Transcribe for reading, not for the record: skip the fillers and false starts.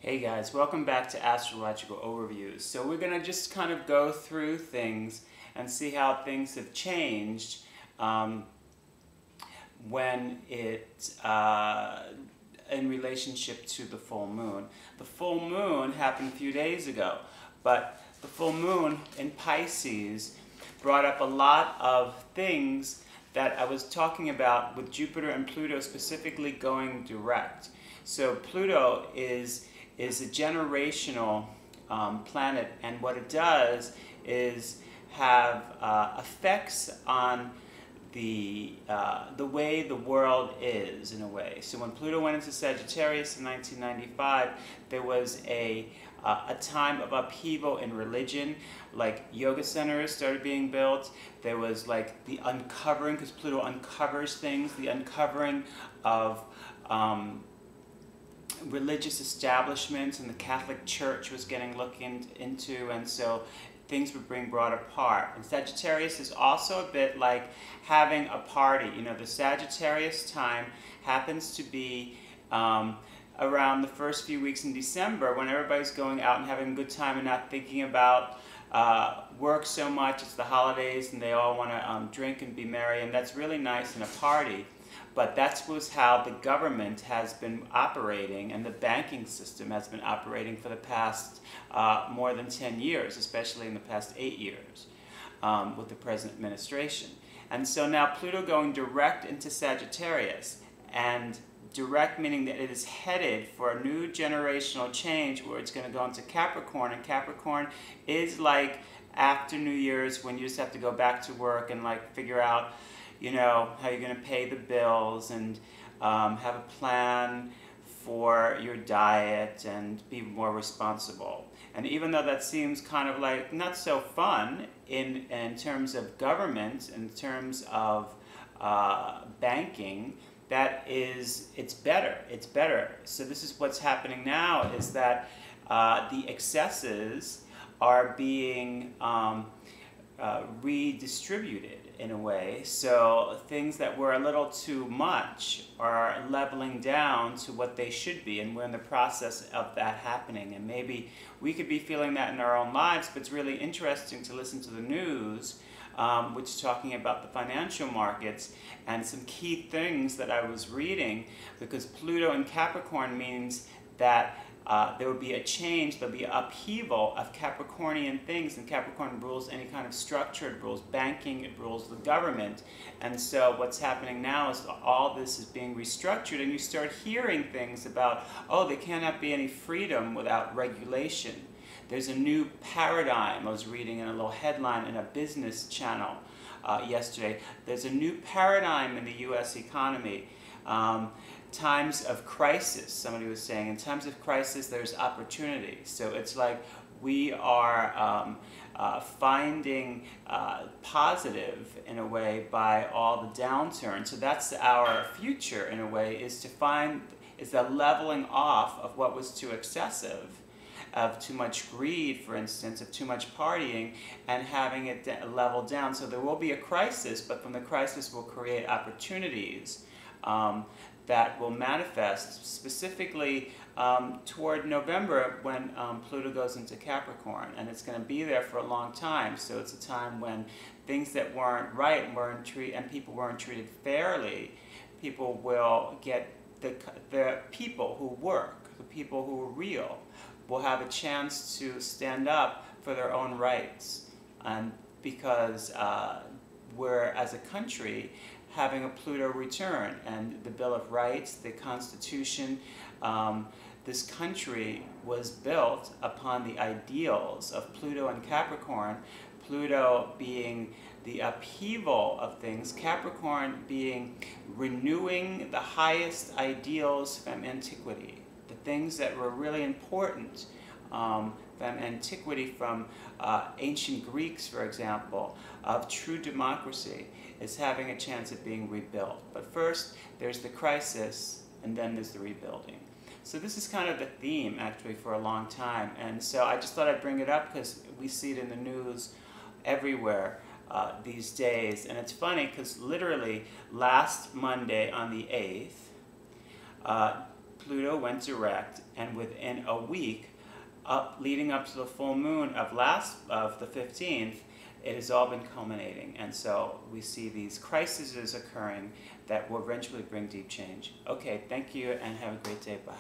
Hey guys, welcome back to Astrological Overviews. So we're going to just kind of go through things and see how things have changed when in relationship to the full moon. The full moon happened a few days ago, but the full moon in Pisces brought up a lot of things that I was talking about with Jupiter and Pluto specifically going direct. So Pluto is a generational planet, and what it does is have effects on the way the world is, in a way. So when Pluto went into Sagittarius in 1995, there was a time of upheaval in religion. Like yoga centers started being built. There was like the uncovering, because Pluto uncovers things, the uncovering of religious establishments, and the Catholic Church was getting looked into, and so things were being brought apart. And Sagittarius is also a bit like having a party. You know, the Sagittarius time happens to be around the first few weeks in December, when everybody's going out and having a good time and not thinking about work so much. It's the holidays and they all want to drink and be merry, and that's really nice in a party. But that was how the government has been operating, and the banking system has been operating for the past more than 10 years, especially in the past 8 years with the present administration. And so now Pluto going direct into Sagittarius, and direct meaning that it is headed for a new generational change where it's going to go into Capricorn, and Capricorn is like after New Year's, when you just have to go back to work and like figure out, you know, how you're going to pay the bills, and have a plan for your diet and be more responsible. And even though that seems kind of like not so fun in terms of government, in terms of banking, it's better. So this is what's happening now, is that the excesses are being redistributed in a way. So things that were a little too much are leveling down to what they should be, and we're in the process of that happening. And maybe we could be feeling that in our own lives, but it's really interesting to listen to the news, which is talking about the financial markets and some key things that I was reading, because Pluto in Capricorn means that there will be a change, there'll be an upheaval of Capricornian things, and Capricorn rules any kind of structure, it rules banking, it rules the government. And so what's happening now is all this is being restructured, and you start hearing things about, oh, there cannot be any freedom without regulation. There's a new paradigm. I was reading in a little headline in a business channel yesterday. There's a new paradigm in the U.S. economy. Times of crisis, somebody was saying, in times of crisis there's opportunity. So it's like we are finding positive in a way by all the downturn. So that's our future in a way, is the leveling off of what was too excessive, of too much greed, for instance, of too much partying, and having it level down. So there will be a crisis, but from the crisis will create opportunities that will manifest specifically toward November, when Pluto goes into Capricorn, and it's going to be there for a long time. So it's a time when things that weren't right and people weren't treated fairly, people will get the people who work, the people who are real, will have a chance to stand up for their own rights. And because we're, as a country, having a Pluto return, and the Bill of Rights, the Constitution, this country was built upon the ideals of Pluto and Capricorn, Pluto being the upheaval of things, Capricorn being renewing the highest ideals from antiquity, the things that were really important from antiquity, from ancient Greeks, for example, of true democracy, is having a chance at being rebuilt. But first, there's the crisis, and then there's the rebuilding. So this is kind of the theme, actually, for a long time. And so I just thought I'd bring it up because we see it in the news everywhere these days. And it's funny because literally last Monday on the 8th, Pluto went direct, and within a week, leading up to the full moon of the 15th, it has all been culminating. And so we see these crises occurring that will eventually bring deep change. Okay, thank you and have a great day. Bye.